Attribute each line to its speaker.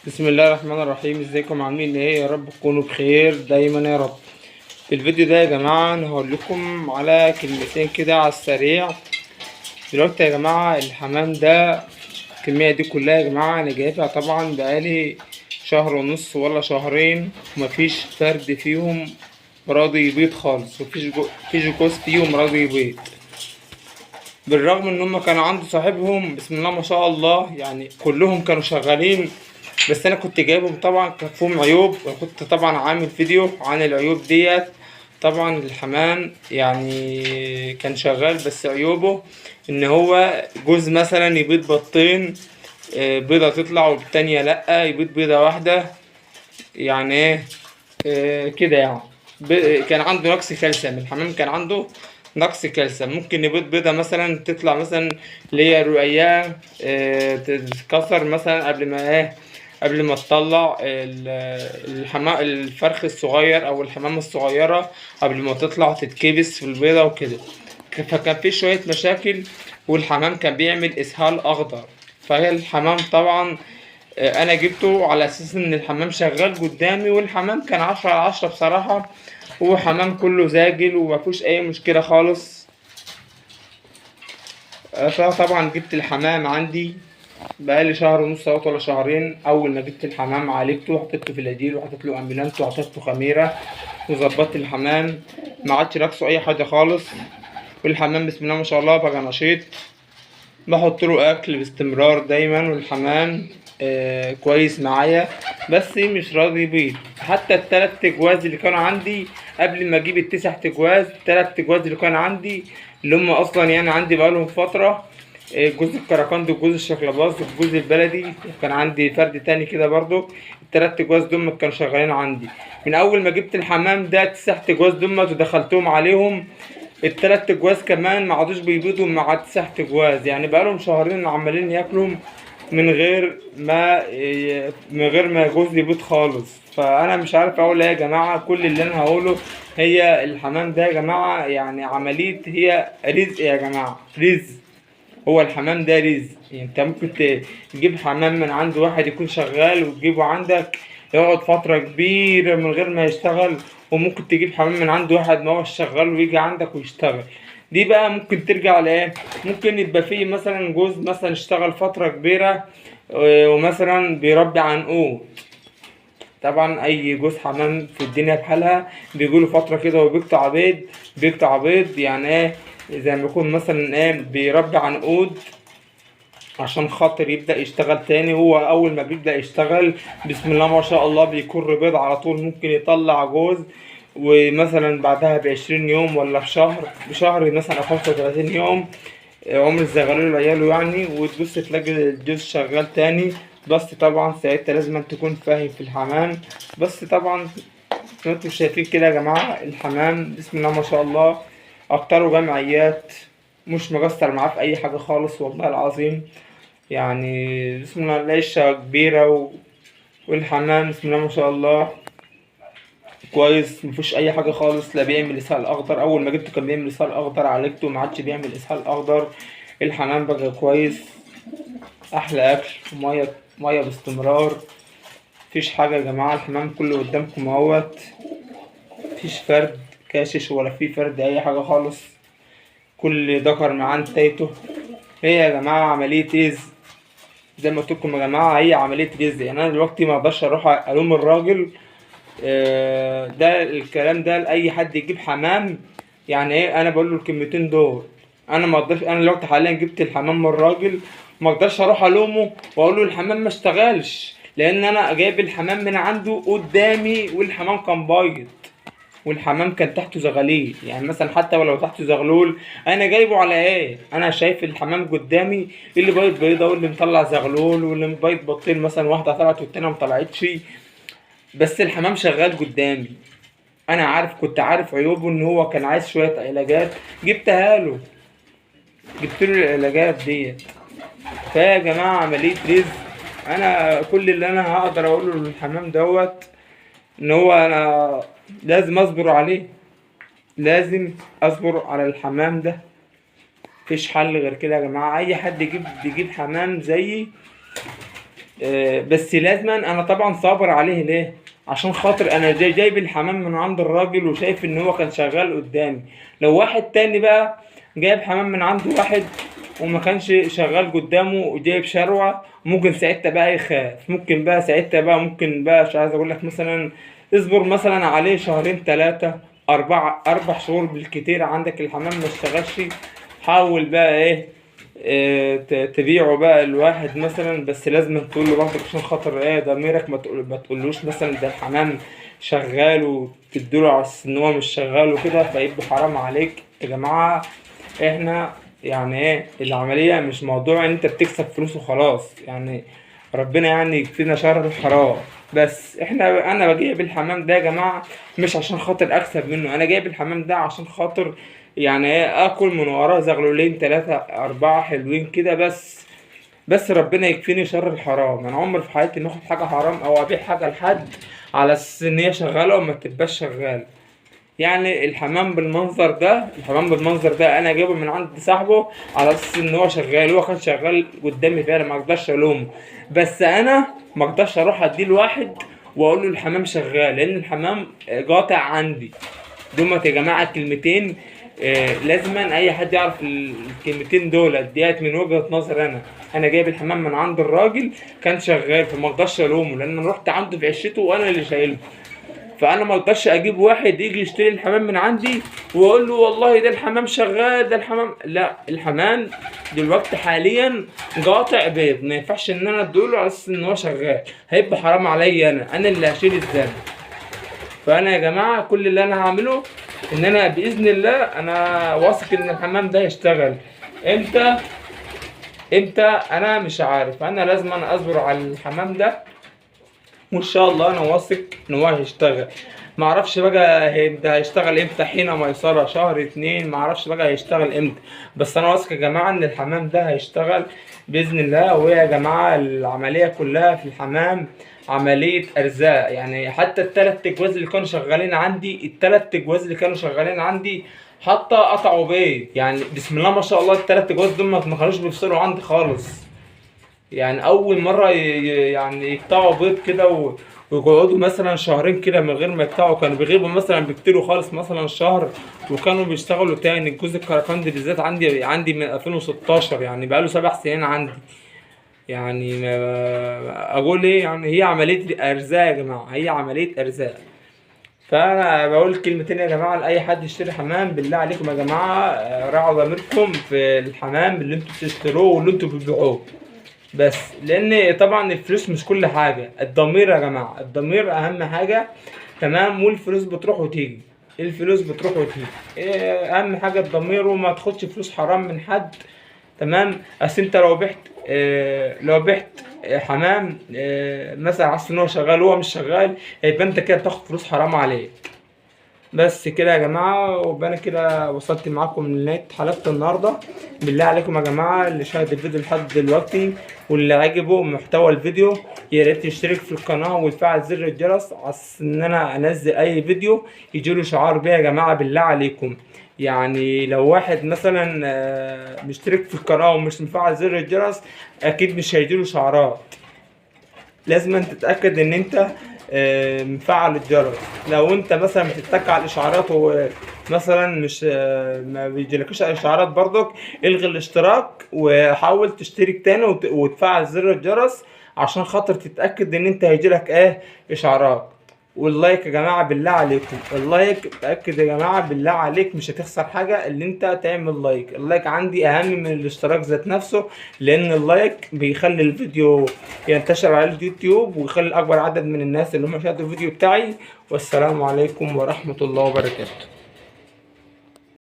Speaker 1: بسم الله الرحمن الرحيم. ازيكم عاملين ايه؟ يا رب تكونوا بخير دايما يا رب. في الفيديو ده يا جماعة انا هقول لكم على كلمتين كده على السريع. دلوقتي يا جماعة الحمام ده الكمية دي كلها يا جماعة انا جايبها طبعا بقالي شهر ونص ولا شهرين، ومفيش فرد فيهم راضي يبيض خالص، مفيش جوز فيهم راضي يبيض، بالرغم ان هم كانوا عند صاحبهم بسم الله ما شاء الله، يعني كلهم كانوا شغالين. بس انا كنت جايبهم طبعا كان فيهم عيوب، وكنت طبعا عامل فيديو عن العيوب ديت. طبعا الحمام يعني كان شغال، بس عيوبه ان هو جوز مثلا يبيض بيضتين، بيضة تطلع والتانية لأ، يبيض بيضة واحدة. يعني ايه؟ كده يعني. كان عنده نقص كالسيوم، الحمام كان عنده نقص كالسيوم. ممكن يبيض بيضة مثلا تطلع مثلا اللي هي رقيقة، تتكسر مثلا قبل ما تطلع الحمام الفرخ الصغير او الحمامة الصغيرة، قبل ما تطلع تتكبس في البيضة وكده. فكان في شوية مشاكل، والحمام كان بيعمل اسهال اخضر. فهي الحمام طبعا انا جبته على اساس ان الحمام شغال قدامي، والحمام كان 10/10 بصراحة. هو حمام كله زاجل ومفيهوش اي مشكلة خالص. فطبعا جبت الحمام عندي بقالي شهر ونص اهوت ولا شهرين. اول ما جبت الحمام عالجته وحطيته في العديل وحطيت له امبيلانت وحطيت له خميرة وظبطت الحمام، ما عادش ناقصه اي حاجة خالص. والحمام بسم الله ما شاء الله بقى نشيط، بحط له اكل باستمرار دايما، والحمام كويس معايا. بس مش راضي يبيض. حتى التلات تجواز اللي كانوا عندي قبل ما اجيب التسع تجواز، التلات تجواز اللي كانوا عندي اللي هم اصلا يعني عندي بقالهم فترة، جوز الكراكند وجوز الشكلباز والجوز البلدي، وكان عندي فرد تاني كده برضو. التلات تجواز دول كانوا شغالين عندي من اول ما جبت الحمام ده. تسع تجواز دول ودخلتهم عليهم التلات تجواز كمان ما عادوش بيبيضوا مع تسع تجواز، يعني بقالهم شهرين عمالين ياكلوا من غير ما جوز يبيض خالص. فانا مش عارف اقول ايه يا جماعه. كل اللي انا هقوله هي الحمام ده يا جماعه يعني عمليه، هي رزق يا جماعه، رزق. هو الحمام ده رزق. يعني انت ممكن تجيب حمام من عند واحد يكون شغال وتجيبه عندك يقعد فترة كبيرة من غير ما يشتغل، وممكن تجيب حمام من عند واحد ما هو شغال ويجي عندك ويشتغل. دي بقى ممكن ترجع لايه؟ ممكن يبقى فيه مثلا جوز مثلا اشتغل فترة كبيرة، ومثلا بيربي عنقود. طبعا اي جوز حمام في الدنيا بحالها بيجيله فترة كده وبيقطع بيض. بيقطع بيض يعني ايه؟ زي ما يكون مثلا ايه بيربي عنقود عشان خاطر يبدأ يشتغل تاني. هو أول ما بيبدأ يشتغل بسم الله ما شاء الله بيكر بيض على طول، ممكن يطلع جوز. ومثلا بعدها ب20 يوم ولا بشهر مثلا أو 35 يوم، عمر الزغلول عياله يعني، وتبص تلاقي الجوز شغال تاني. بس طبعا ساعتها لازم تكون فاهم في الحمام. بس طبعا زي ما انتم شايفين كده يا جماعة الحمام بسم الله ما شاء الله أكتره جمعيات، مش مقصر معاه في أي حاجة خالص والله العظيم. يعني بسم الله العيشة كبيرة والحمام بسم الله ما شاء الله كويس، مفيش أي حاجة خالص. لا بيعمل إسهال أخضر، أول ما جبته كان بيعمل إسهال أخضر، عالجته ما عادش بيعمل إسهال أخضر. الحمام بقى كويس، أحلى أكل ومية، مية باستمرار. مفيش حاجة يا جماعة، الحمام كله قدامكم اهوت. مفيش فرد كاشش ولا في فرد أي حاجة خالص، كل ذكر معاه نتايته. هي يا جماعة عملية رزق، زي ما قلت لكم يا جماعه هي عمليه رزق. يعني انا دلوقتي ما اقدرش اروح الوم الراجل. ده الكلام ده لاي حد يجيب حمام. يعني ايه؟ انا بقول له الكلمتين دول. انا ما اقدرش، انا دلوقتي حاليا جبت الحمام من الراجل، ما اقدرش اروح الومه واقول له الحمام ما اشتغلش، لان انا جايب الحمام من عنده قدامي والحمام كان بايظ، والحمام كان تحته زغاليل. يعني مثلا حتى ولو تحته زغلول انا جايبه على ايه؟ انا شايف الحمام قدامي اللي بايض بيضه واللي مطلع زغلول واللي بايض بطين، مثلا واحده طلعت والتانيه ما طلعتش، بس الحمام شغال قدامي. انا عارف، كنت عارف عيوبه ان هو كان عايز شويه علاجات، جبتها له، جبت له العلاجات ديت. فيا جماعه عمليه رزق. انا كل اللي انا هقدر اقوله للحمام دوت ان هو انا لازم اصبر عليه، لازم اصبر على الحمام ده. مفيش حل غير كده يا جماعه. اي حد يجيب حمام زيي بس لازما انا طبعا صابر عليه ليه؟ عشان خاطر انا جايب الحمام من عند الراجل وشايف ان هو كان شغال قدامي. لو واحد تاني بقى جايب حمام من عند واحد وما كانش شغال قدامه وجايب شروع، ممكن ساعتها بقى يخاف، ممكن بقى ساعتها بقى ممكن بقى مش عايز اقول لك مثلا اصبر مثلا عليه شهرين ثلاثة اربع شهور بالكتير عندك الحمام ما اشتغلش. حاول بقى ايه، تبيعه بقى الواحد مثلا، بس لازم تقول له برضك عشان خاطر ايه ضميرك، ما تقولوش مثلا ده الحمام شغال وتديله على أساس ان هو مش شغال وكده، فيبقى حرام عليك يا جماعة. احنا يعني ايه العملية مش موضوع ان انت بتكسب فلوس وخلاص يعني، ربنا يعني يكفينا شر الحرام. بس انا بجيب الحمام ده يا جماعة مش عشان خاطر اكسب منه، انا جايب الحمام ده عشان خاطر يعني ايه اكل من وراه زغلولين تلاتة اربعة حلوين كده بس ربنا يكفيني شر الحرام. انا عمري في حياتي ما اخد حاجة حرام او ابيع حاجة لحد على اساس ان هي شغالة وما تبقاش شغالة. يعني الحمام بالمنظر ده انا جايبه من عند صاحبه على اساس ان هو شغال، هو كان شغال قدامي فعلا ما اقدرش الومه. بس انا ما اقدرش اروح اديه لواحد واقول له الحمام شغال، لان الحمام قاطع عندي. دول يا جماعه كلمتين لازما اي حد يعرف الكلمتين دول ديت من وجهة نظر انا جايب الحمام من عند الراجل كان شغال، فما اقدرش الومه لان انا رحت عنده في عشته وانا اللي شايله. فانا ما اقدرش اجيب واحد يجي يشتري الحمام من عندي واقول له والله ده الحمام شغال، ده الحمام لا، الحمام دلوقتي حاليا قاطع بيض، ما ينفعش ان انا اديله على اساس ان هو شغال، هيبقى حرام عليا انا اللي هشيل الذنب. فانا يا جماعه كل اللي انا هعمله ان انا باذن الله انا واثق ان الحمام ده يشتغل. امتى انا مش عارف، انا لازم انا اصبر على الحمام ده وان شاء الله انا واثق ان هو هيشتغل. ما اعرفش بقى ده هيشتغل امتى، حين ميسرة شهر اتنين، ما اعرفش بقى هيشتغل امتى، بس انا واثق يا جماعه ان الحمام ده هيشتغل باذن الله. وهي يا جماعه العمليه كلها في الحمام عمليه ارزاق يعني. حتى التلات تجواز اللي كانوا شغالين عندي حتى قطعوا بيض يعني، بسم الله ما شاء الله. التلات تجواز دول ما كانوش بيفصلوا عندي خالص يعني. اول مره يعني يقطعوا بيض كده ويقعدوا مثلا شهرين كده من غير ما يقطعوا، كانوا بيغيبوا مثلا بكتير خالص مثلا شهر وكانوا بيشتغلوا تاني. الجوز الكرفندي بالذات عندي من 2016 يعني بقاله 7 سنين عندي يعني. ما اقول ايه يعني، هي عمليه ارزاق يا جماعه، هي عمليه ارزاق. فانا بقول كلمتين يا جماعه لاي حد يشتري حمام، بالله عليكم يا جماعه راعوا ضميركم في الحمام اللي انتوا بتشتروه واللي انتوا بتبيعوه. بس لان طبعا الفلوس مش كل حاجه، الضمير يا جماعه، الضمير اهم حاجه. تمام، والفلوس بتروح وتيجي، الفلوس بتروح وتيجي، اهم حاجه الضمير، وما تاخدش فلوس حرام من حد. تمام، اصل انت لو بعت حمام مثلا عارف ان هو شغال وهو مش شغال، يبقى انت كده بتاخد فلوس حرام عليك. بس كده يا جماعة، وبقى أنا كده وصلت معاكم لنهاية حلقة النهاردة. بالله عليكم يا جماعة اللي شاهد الفيديو لحد دلوقتي واللي عجبه محتوى الفيديو يا ريت يشترك في القناة ويفعل زر الجرس عشان إن أنا أنزل أي فيديو يجيله شعار بيه يا جماعة. بالله عليكم يعني لو واحد مثلا مشترك في القناة ومش مفعل زر الجرس أكيد مش هيجيله شعارات. لازم تتأكد ان انت مفعل الجرس. لو انت مثلا بتتك على الاشعارات ومثلا مش ما بيجيلكش اشعارات برضك، الغي الاشتراك وحاول تشترك تاني وتفعل زر الجرس عشان خاطر تتأكد ان انت هيجيلك اشعارات. واللايك يا جماعة بالله عليكم، اللايك تأكد يا جماعة بالله عليك مش هتخسر حاجة اللي انت تعمل لايك. اللايك عندي اهم من الاشتراك ذات نفسه، لان اللايك بيخلي الفيديو ينتشر على اليوتيوب ويخلي اكبر عدد من الناس اللي هم شاهدوا الفيديو بتاعي. والسلام عليكم ورحمة الله وبركاته.